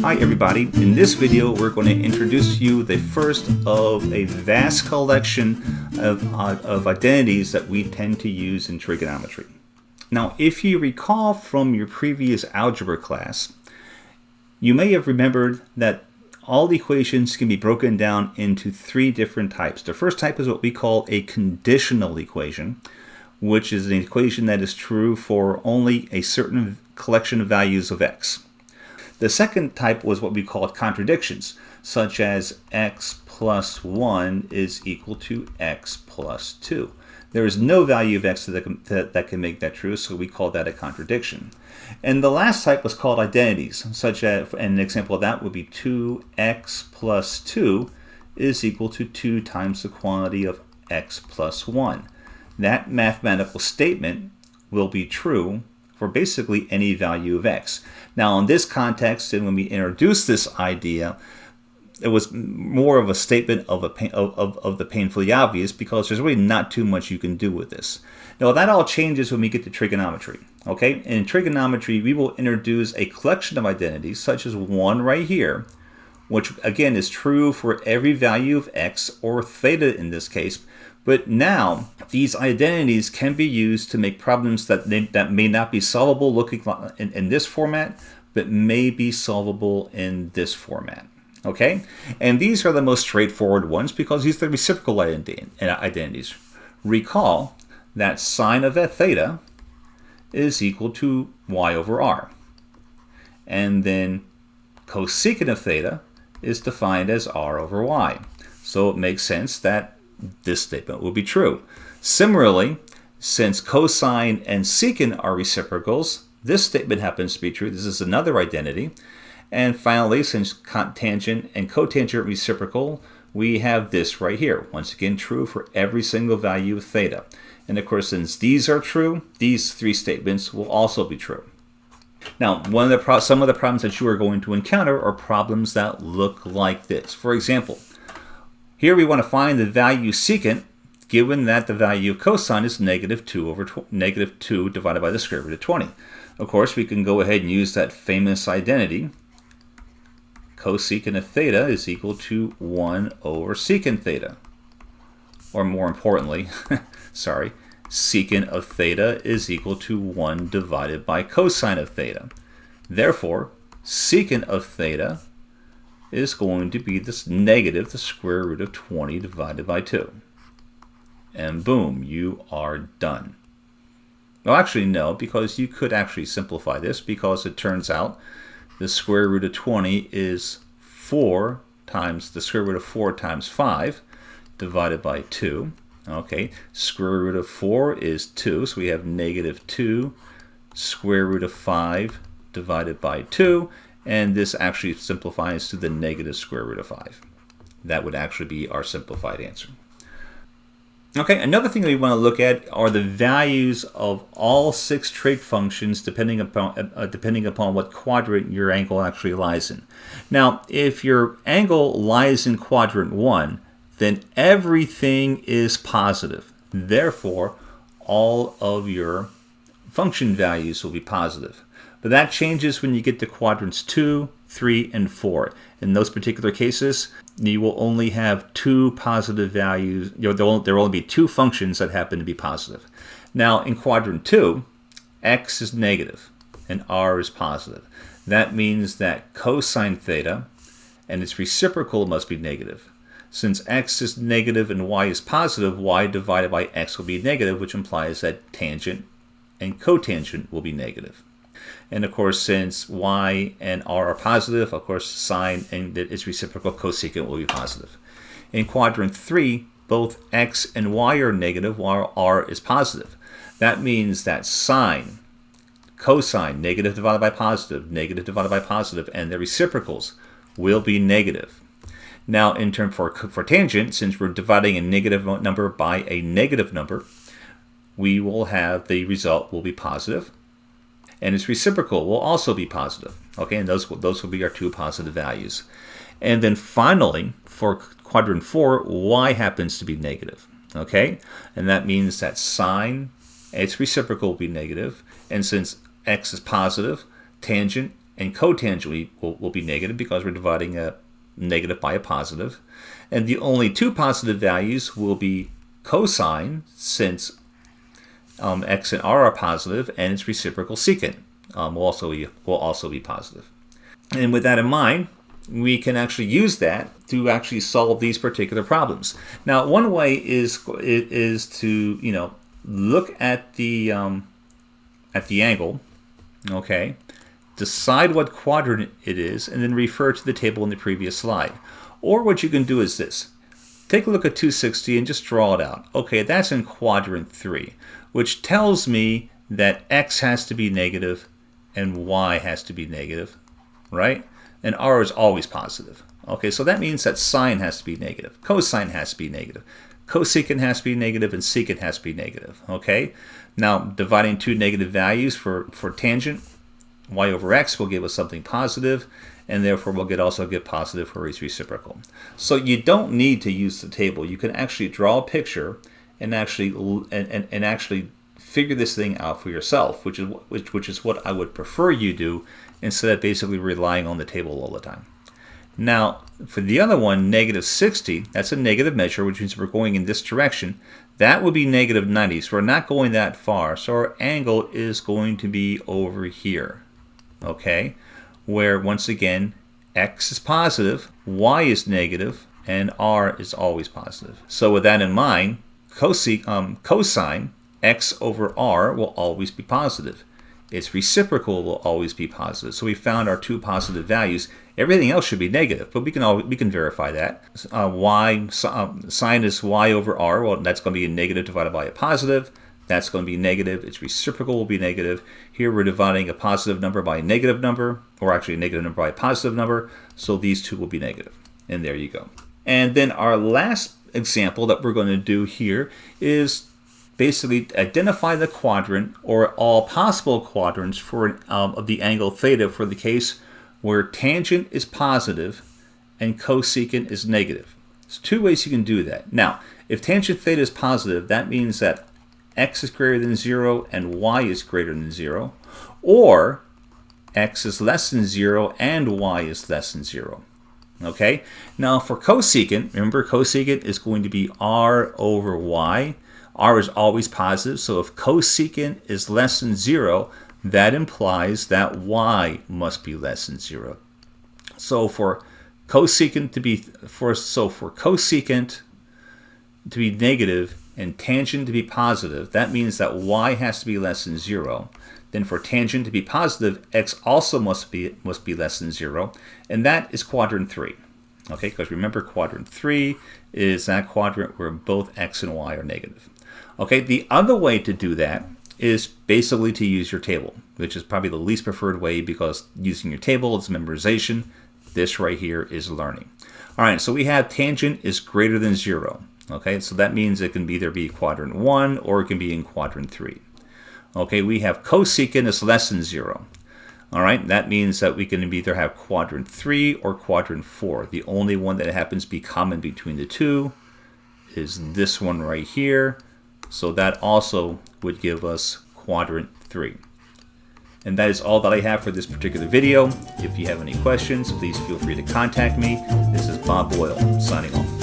Hi everybody, in this video we're going to introduce to you the first of a vast collection of identities that we tend to use in trigonometry. Now if you recall from your previous algebra class, you may have remembered that all the equations can be broken down into three different types. The first type is what we call a conditional equation, which is an equation that is true for only a certain collection of values of x. The second type was what we called contradictions, such as x plus 1 is equal to x plus 2. There is no value of x that can make that true, so we call that a contradiction. And the last type was called identities, such as, and an example of that would be 2x plus 2 is equal to 2 times the quantity of x plus 1. That mathematical statement will be true for basically any value of x. Now in this context, and when we introduced this idea, it was more of a statement of the painfully obvious, because there's really not too much you can do with this. Now that all changes when we get to trigonometry. Okay, in trigonometry we will introduce a collection of identities, such as one right here, which again is true for every value of x, or theta in this case. But now these identities can be used to make problems that may not be solvable looking in this format, but may be solvable in this format. Okay, and these are the most straightforward ones because these are the reciprocal identities. Recall that sine of theta is equal to y over r, and then cosecant of theta is defined as r over y. So it makes sense that this statement will be true. Similarly, since cosine and secant are reciprocals, this statement happens to be true. This is another identity. And finally, since tangent and cotangent are reciprocal, we have this right here. Once again, true for every single value of theta. And of course, since these are true, these three statements will also be true. Now, some of the problems that you are going to encounter are problems that look like this. For example, here we want to find the value secant, given that the value of cosine is negative 2 divided by the square root of 20. Of course, we can go ahead and use that famous identity. Cosecant of theta is equal to 1 over secant theta. Or more importantly, sorry, secant of theta is equal to 1 divided by cosine of theta. Therefore, secant of theta is going to be this negative the square root of 20 divided by 2. And boom, you are done. Well, actually no, because you could actually simplify this, because it turns out the square root of 20 is 4 times the square root of 4 times 5 divided by 2. Okay, square root of 4 is 2, so we have negative 2 square root of 5 divided by 2. And this actually simplifies to the negative square root of 5. That would actually be our simplified answer. Okay, another thing that we want to look at are the values of all 6 trig functions depending upon what quadrant your angle actually lies in. Now, if your angle lies in quadrant 1, then everything is positive. Therefore, all of your function values will be positive. But that changes when you get to quadrants 2, 3, and 4. In those particular cases, you will only have 2 positive values. There will only be 2 functions that happen to be positive. Now, in quadrant 2, x is negative and r is positive. That means that cosine theta and its reciprocal must be negative. Since x is negative and y is positive, y divided by x will be negative, which implies that tangent and cotangent will be negative. And of course, since y and r are positive, of course, sine and its reciprocal cosecant will be positive. In quadrant 3, both x and y are negative while r is positive. That means that sine, cosine, negative divided by positive, and their reciprocals will be negative. Now, in turn for tangent, since we're dividing a negative number by a negative number, we will have the result will be positive. And its reciprocal will also be positive. Okay, and those will be our 2 positive values. And then finally, for quadrant 4, y happens to be negative. Okay, and that means that sine, its reciprocal will be negative. And since x is positive, tangent and cotangent will be negative because we're dividing a negative by a positive. And the only two positive values will be cosine, since x and r are positive, and its reciprocal secant will also be positive. And with that in mind, we can actually use that to actually solve these particular problems. Now, one way is to look at the angle, okay, decide what quadrant it is, and then refer to the table in the previous slide. Or what you can do is this. Take a look at 260 and just draw it out. Okay, that's in quadrant 3, which tells me that x has to be negative and y has to be negative, right? And r is always positive. Okay, so that means that sine has to be negative, cosine has to be negative, cosecant has to be negative, and secant has to be negative. Okay, now dividing two negative values for tangent, y over x will give us something positive, and therefore we'll also get positive for its reciprocal. So you don't need to use the table. You can actually draw a picture and actually figure this thing out for yourself, which is what I would prefer you do, instead of basically relying on the table all the time. Now, for the other one, negative 60, that's a negative measure, which means we're going in this direction. That would be negative 90, so we're not going that far. So our angle is going to be over here, okay? Where, once again, x is positive, y is negative, and r is always positive. So with that in mind, cosine x over r will always be positive. Its reciprocal will always be positive. So we found our two positive values. Everything else should be negative, but we can verify that. Sine is y over r. Well, that's going to be a negative divided by a positive. That's going to be negative. Its reciprocal will be negative. Here we're dividing a positive number by a negative number, or actually a negative number by a positive number. So these two will be negative. And there you go. And then our last example that we're going to do here is basically identify the quadrant or all possible quadrants for of the angle theta for the case where tangent is positive and cosecant is negative. There's two ways you can do that. Now, if tangent theta is positive, that means that x is greater than 0 and y is greater than 0, or x is less than 0 and y is less than 0. Okay? Now for cosecant, remember cosecant is going to be r over y. R is always positive, so if cosecant is less than 0, that implies that y must be less than 0. So for cosecant to be negative and tangent to be positive, that means that y has to be less than 0. Then for tangent to be positive, x also must be less than 0, and that is quadrant 3. Okay, because remember quadrant 3 is that quadrant where both x and y are negative. Okay, the other way to do that is basically to use your table, which is probably the least preferred way because using your table is memorization. This right here is learning. All right, so we have tangent is greater than 0. Okay, so that means it can either be quadrant 1 or it can be in quadrant 3. Okay, we have cosecant is less than 0. All right, that means that we can either have quadrant 3 or quadrant 4. The only one that happens to be common between the two is this one right here. So that also would give us quadrant 3. And that is all that I have for this particular video. If you have any questions, please feel free to contact me. This is Bob Boyle signing off.